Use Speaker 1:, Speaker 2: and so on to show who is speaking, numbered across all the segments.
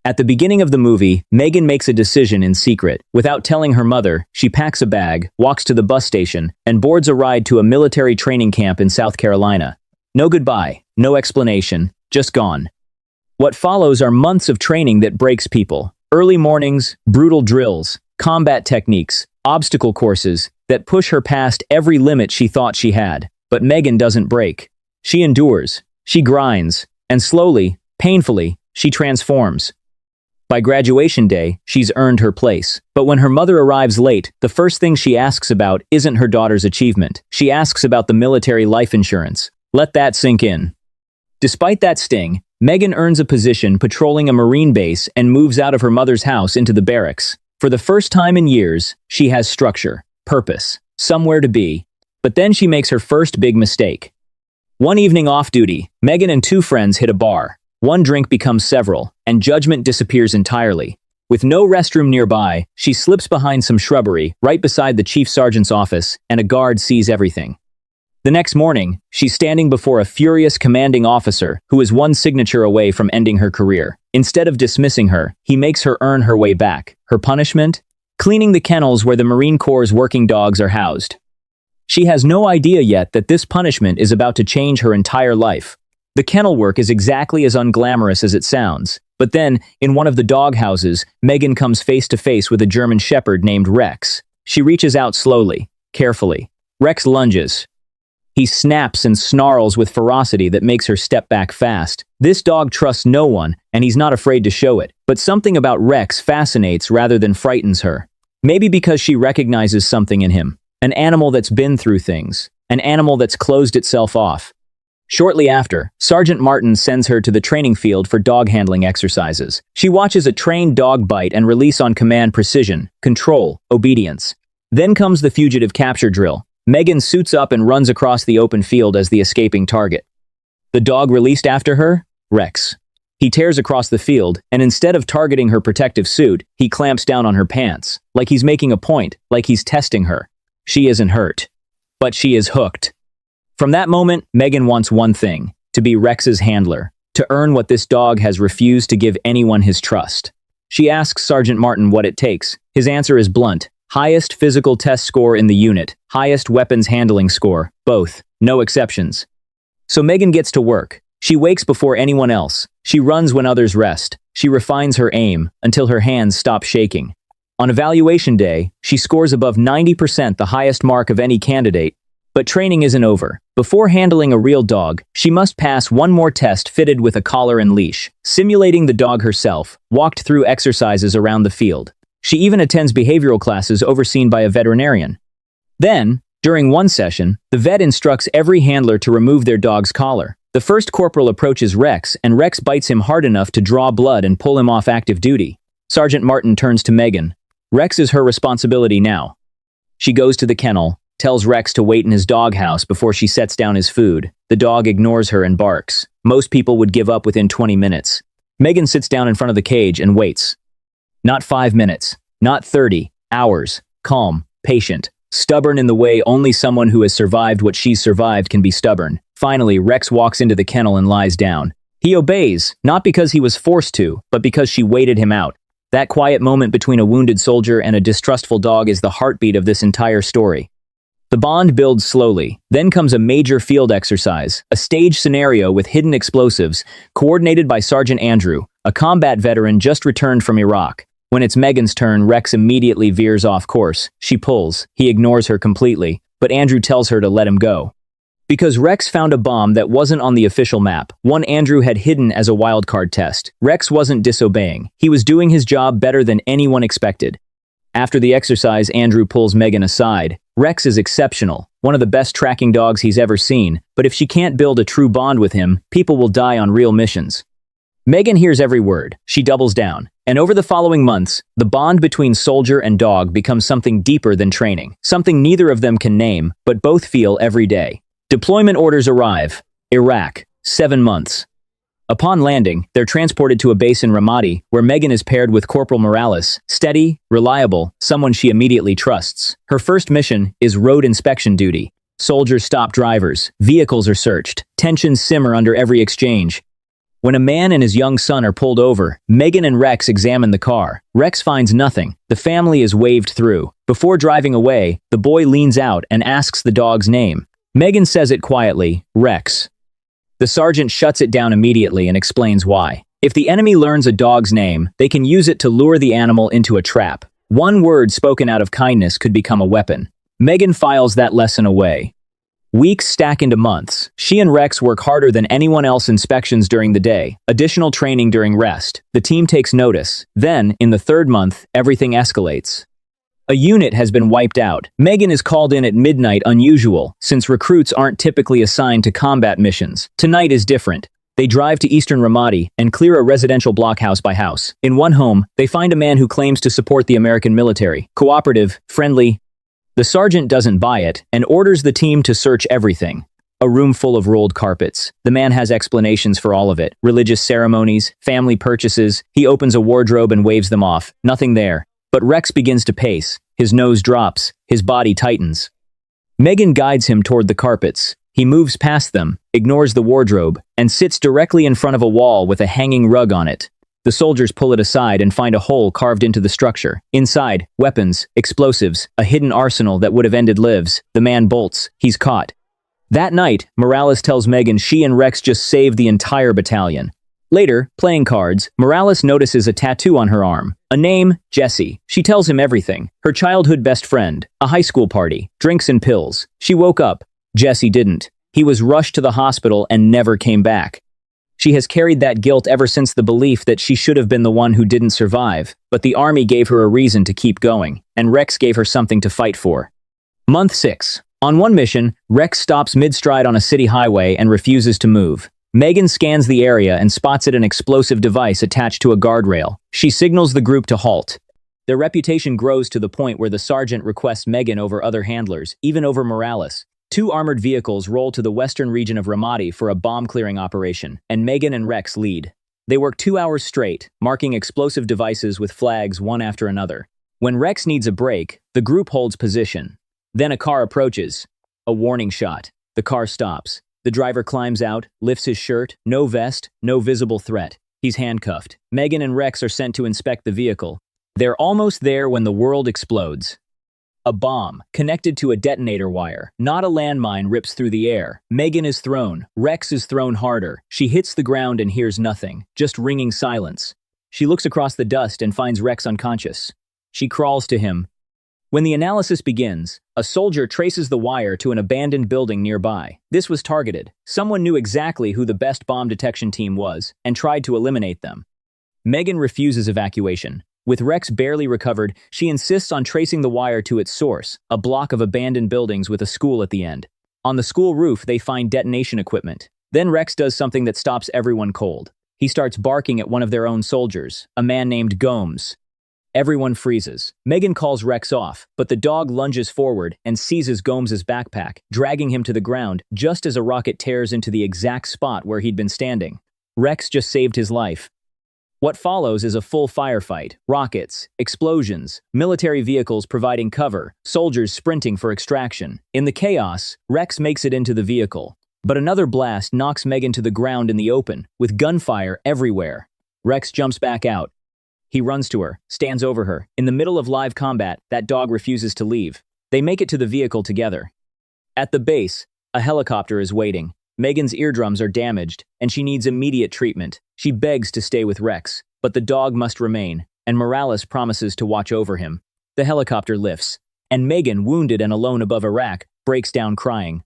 Speaker 1: At the beginning of the movie, Megan makes a decision in secret. Without telling her mother, she packs a bag, walks to the bus station, and boards a ride to a military training camp in South Carolina. No goodbye, no explanation, just gone. What follows are months of training that breaks people. Early mornings, brutal drills, combat techniques, obstacle courses that push her past every limit she thought she had. But Megan doesn't break. She endures, she grinds, and slowly, painfully, she transforms. By graduation day, she's earned her place. But when her mother arrives late, the first thing she asks about isn't her daughter's achievement. She asks about the military life insurance. Let that sink in. Despite that sting, Megan earns a position patrolling a Marine base and moves out of her mother's house into the barracks. For the first time in years, she has structure, purpose, somewhere to be. But then she makes her first big mistake. One evening off duty, Megan and two friends hit a bar. One drink becomes several, and judgment disappears entirely. With no restroom nearby, she slips behind some shrubbery, right beside the chief sergeant's office, and a guard sees everything. The next morning, she's standing before a furious commanding officer who is one signature away from ending her career. Instead of dismissing her, he makes her earn her way back. Her punishment? Cleaning the kennels where the Marine Corps' working dogs are housed. She has no idea yet that this punishment is about to change her entire life. The kennel work is exactly as unglamorous as it sounds. But then, in one of the dog houses, Megan comes face to face with a German shepherd named Rex. She reaches out slowly, carefully. Rex lunges. He snaps and snarls with ferocity that makes her step back fast. This dog trusts no one, and he's not afraid to show it. But something about Rex fascinates rather than frightens her. Maybe because she recognizes something in him. An animal that's been through things. An animal that's closed itself off. Shortly after, Sergeant Martin sends her to the training field for dog handling exercises. She watches a trained dog bite and release on command precision, control, obedience. Then comes the fugitive capture drill. Megan suits up and runs across the open field as the escaping target. The dog released after her? Rex. He tears across the field, and instead of targeting her protective suit, he clamps down on her pants. Like he's making a point, like he's testing her. She isn't hurt. But she is hooked. From that moment, Megan wants one thing, to be Rex's handler, to earn what this dog has refused to give anyone his trust. She asks Sergeant Martin what it takes. His answer is blunt. Highest physical test score in the unit, highest weapons handling score, both, no exceptions. So Megan gets to work. She wakes before anyone else. She runs when others rest. She refines her aim until her hands stop shaking. On evaluation day, she scores above 90%, the highest mark of any candidate. But training isn't over. Before handling a real dog, she must pass one more test fitted with a collar and leash, simulating the dog herself, walked through exercises around the field. She even attends behavioral classes overseen by a veterinarian. Then, during one session, the vet instructs every handler to remove their dog's collar. The first corporal approaches Rex, and Rex bites him hard enough to draw blood and pull him off active duty. Sergeant Martin turns to Megan. Rex is her responsibility now. She goes to the kennel, tells Rex to wait in his doghouse before she sets down his food. The dog ignores her and barks. Most people would give up within 20 minutes. Megan sits down in front of the cage and waits. Not 5 minutes, not 30, hours, calm, patient, stubborn in the way only someone who has survived what she's survived can be stubborn. Finally, Rex walks into the kennel and lies down. He obeys, not because he was forced to, but because she waited him out. That quiet moment between a wounded soldier and a distrustful dog is the heartbeat of this entire story. The bond builds slowly. Then comes a major field exercise, a staged scenario with hidden explosives, coordinated by Sergeant Andrew, a combat veteran just returned from Iraq. When it's Megan's turn, Rex immediately veers off course. She pulls. He ignores her completely, but Andrew tells her to let him go. Because Rex found a bomb that wasn't on the official map, one Andrew had hidden as a wildcard test. Rex wasn't disobeying. He was doing his job better than anyone expected. After the exercise, Andrew pulls Megan aside. Rex is exceptional, one of the best tracking dogs he's ever seen, but if she can't build a true bond with him, people will die on real missions. Megan hears every word. She doubles down. And over the following months, the bond between soldier and dog becomes something deeper than training, something neither of them can name, but both feel every day. Deployment orders arrive. Iraq, 7 months. Upon landing, they're transported to a base in Ramadi, where Megan is paired with Corporal Morales, steady, reliable, someone she immediately trusts. Her first mission is road inspection duty. Soldiers stop drivers, vehicles are searched, tensions simmer under every exchange. When a man and his young son are pulled over, Megan and Rex examine the car. Rex finds nothing. The family is waved through. Before driving away, the boy leans out and asks the dog's name. Megan says it quietly, Rex. The sergeant shuts it down immediately and explains why. If the enemy learns a dog's name, they can use it to lure the animal into a trap. One word spoken out of kindness could become a weapon. Megan files that lesson away. Weeks stack into months. She and Rex work harder than anyone else inspections during the day, additional training during rest. The team takes notice. Then, in the third month, everything escalates. A unit has been wiped out. Megan is called in at midnight, unusual, since recruits aren't typically assigned to combat missions. Tonight is different. They drive to eastern Ramadi and clear a residential block house by house. In one home, they find a man who claims to support the American military. Cooperative, friendly. The sergeant doesn't buy it and orders the team to search everything. A room full of rolled carpets. The man has explanations for all of it. Religious ceremonies, family purchases. He opens a wardrobe and waves them off. Nothing there. But Rex begins to pace. His nose drops. His body tightens. Megan guides him toward the carpets. He moves past them, ignores the wardrobe, and sits directly in front of a wall with a hanging rug on it. The soldiers pull it aside and find a hole carved into the structure. Inside, weapons, explosives, a hidden arsenal that would have ended lives. The man bolts. He's caught. That night, Morales tells Megan she and Rex just saved the entire battalion. Later, playing cards, Morales notices a tattoo on her arm. A name, Jessie. She tells him everything. Her childhood best friend, a high school party, drinks and pills. She woke up. Jesse didn't. He was rushed to the hospital and never came back. She has carried that guilt ever since, the belief that she should have been the one who didn't survive, but the army gave her a reason to keep going, and Rex gave her something to fight for. Month 6. On one mission, Rex stops mid-stride on a city highway and refuses to move. Megan scans the area and spots an explosive device attached to a guardrail. She signals the group to halt. Their reputation grows to the point where the sergeant requests Megan over other handlers, even over Morales. 2 armored vehicles roll to the western region of Ramadi for a bomb-clearing operation, and Megan and Rex lead. They work 2 hours straight, marking explosive devices with flags one after another. When Rex needs a break, the group holds position. Then a car approaches. A warning shot. The car stops. The driver climbs out, lifts his shirt, no vest, no visible threat. He's handcuffed. Megan and Rex are sent to inspect the vehicle. They're almost there when the world explodes. A bomb, connected to a detonator wire, not a landmine, rips through the air. Megan is thrown. Rex is thrown harder. She hits the ground and hears nothing, just ringing silence. She looks across the dust and finds Rex unconscious. She crawls to him. When the analysis begins, a soldier traces the wire to an abandoned building nearby. This was targeted. Someone knew exactly who the best bomb detection team was and tried to eliminate them. Megan refuses evacuation. With Rex barely recovered, she insists on tracing the wire to its source, a block of abandoned buildings with a school at the end. On the school roof, they find detonation equipment. Then Rex does something that stops everyone cold. He starts barking at one of their own soldiers, a man named Gomes. Everyone freezes. Megan calls Rex off, but the dog lunges forward and seizes Gomes's backpack, dragging him to the ground just as a rocket tears into the exact spot where he'd been standing. Rex just saved his life. What follows is a full firefight. Rockets, explosions, military vehicles providing cover, soldiers sprinting for extraction. In the chaos, Rex makes it into the vehicle. But another blast knocks Megan to the ground in the open, with gunfire everywhere. Rex jumps back out. He runs to her, stands over her. In the middle of live combat, that dog refuses to leave. They make it to the vehicle together. At the base, a helicopter is waiting. Megan's eardrums are damaged, and she needs immediate treatment. She begs to stay with Rex, but the dog must remain, and Morales promises to watch over him. The helicopter lifts, and Megan, wounded and alone above Iraq, breaks down crying.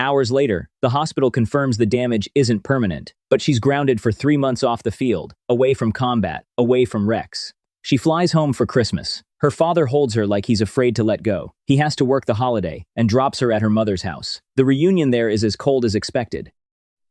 Speaker 1: Hours later, the hospital confirms the damage isn't permanent, but she's grounded for 3 months off the field, away from combat, away from Rex. She flies home for Christmas. Her father holds her like he's afraid to let go. He has to work the holiday and drops her at her mother's house. The reunion there is as cold as expected.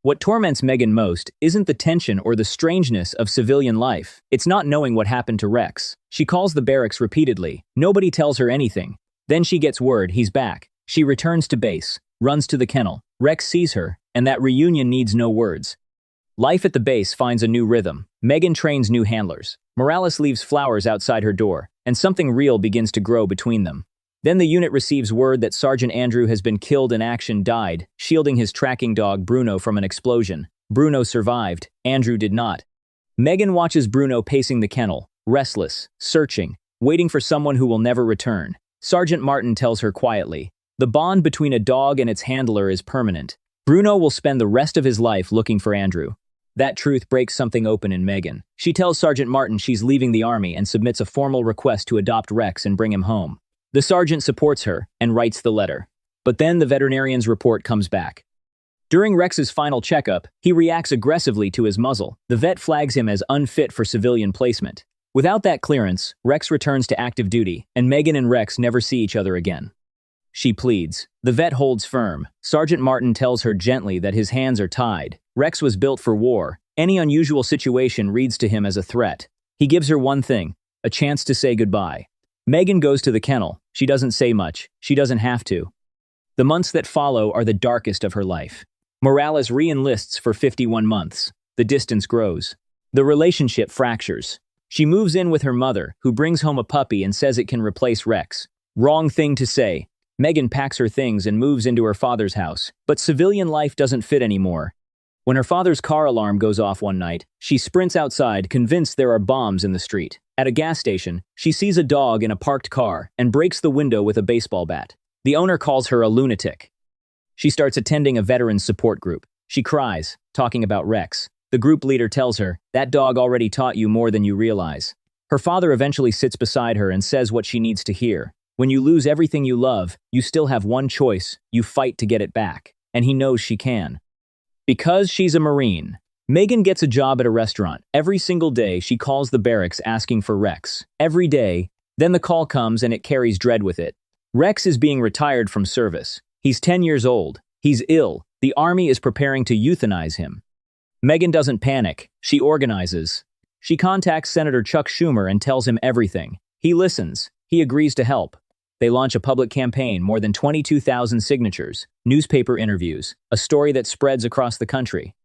Speaker 1: What torments Megan most isn't the tension or the strangeness of civilian life. It's not knowing what happened to Rex. She calls the barracks repeatedly. Nobody tells her anything. Then she gets word he's back. She returns to base, runs to the kennel. Rex sees her, and that reunion needs no words. Life at the base finds a new rhythm. Megan trains new handlers. Morales leaves flowers outside her door, and something real begins to grow between them. Then the unit receives word that Sergeant Andrew has been killed in action, died, shielding his tracking dog Bruno from an explosion. Bruno survived, Andrew did not. Megan watches Bruno pacing the kennel, restless, searching, waiting for someone who will never return. Sergeant Martin tells her quietly, "The bond between a dog and its handler is permanent. Bruno will spend the rest of his life looking for Andrew." That truth breaks something open in Megan. She tells Sergeant Martin she's leaving the army and submits a formal request to adopt Rex and bring him home. The sergeant supports her and writes the letter. But then the veterinarian's report comes back. During Rex's final checkup, he reacts aggressively to his muzzle. The vet flags him as unfit for civilian placement. Without that clearance, Rex returns to active duty, and Megan and Rex never see each other again. She pleads. The vet holds firm. Sergeant Martin tells her gently that his hands are tied. Rex was built for war. Any unusual situation reads to him as a threat. He gives her one thing, a chance to say goodbye. Megan goes to the kennel. She doesn't say much. She doesn't have to. The months that follow are the darkest of her life. Morales re-enlists for 51 months. The distance grows. The relationship fractures. She moves in with her mother, who brings home a puppy and says it can replace Rex. Wrong thing to say. Megan packs her things and moves into her father's house. But civilian life doesn't fit anymore. When her father's car alarm goes off one night, she sprints outside, convinced there are bombs in the street. At a gas station, she sees a dog in a parked car and breaks the window with a baseball bat. The owner calls her a lunatic. She starts attending a veterans support group. She cries, talking about Rex. The group leader tells her, "That dog already taught you more than you realize." Her father eventually sits beside her and says what she needs to hear. When you lose everything you love, you still have one choice. You fight to get it back. And he knows she can. Because she's a Marine. Megan gets a job at a restaurant. Every single day, she calls the barracks asking for Rex. Every day. Then the call comes and it carries dread with it. Rex is being retired from service. He's 10 years old. He's ill. The army is preparing to euthanize him. Megan doesn't panic. She organizes. She contacts Senator Chuck Schumer and tells him everything. He listens. He agrees to help. They launch a public campaign, more than 22,000 signatures, newspaper interviews, a story that spreads across the country.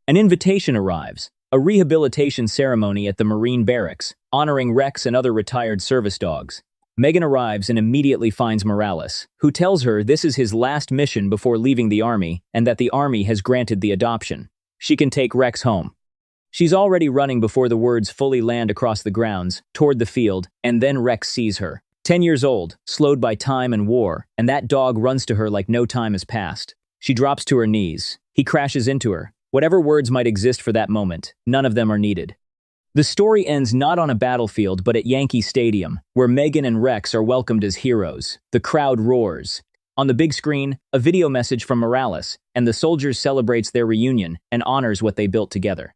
Speaker 1: An invitation arrives, a rehabilitation ceremony at the Marine barracks, honoring Rex and other retired service dogs. Megan arrives and immediately finds Morales, who tells her this is his last mission before leaving the army and that the army has granted the adoption. She can take Rex home. She's already running before the words fully land across the grounds, toward the field, and then Rex sees her. 10 years old, slowed by time and war, and that dog runs to her like no time has passed. She drops to her knees. He crashes into her. Whatever words might exist for that moment, none of them are needed. The story ends not on a battlefield but at Yankee Stadium, where Megan and Rex are welcomed as heroes. The crowd roars. On the big screen, a video message from Morales, and the soldiers celebrates their reunion and honors what they built together.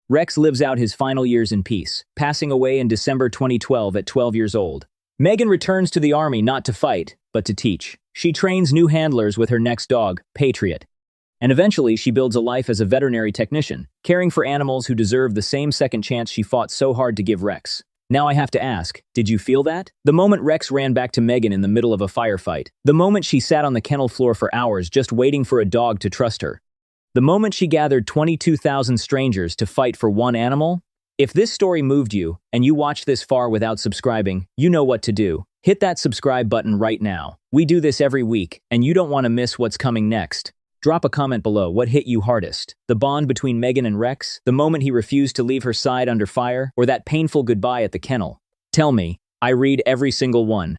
Speaker 1: Rex lives out his final years in peace, passing away in December 2012 at 12 years old. Megan returns to the army not to fight, but to teach. She trains new handlers with her next dog, Patriot. And eventually she builds a life as a veterinary technician, caring for animals who deserve the same second chance she fought so hard to give Rex. Now I have to ask, did you feel that? The moment Rex ran back to Megan in the middle of a firefight. The moment she sat on the kennel floor for hours just waiting for a dog to trust her. The moment she gathered 22,000 strangers to fight for one animal. If this story moved you, and you watched this far without subscribing, you know what to do. Hit that subscribe button right now. We do this every week, and you don't want to miss what's coming next. Drop a comment below. What hit you hardest? The bond between Megan and Rex? The moment he refused to leave her side under fire? Or that painful goodbye at the kennel? Tell me. I read every single one.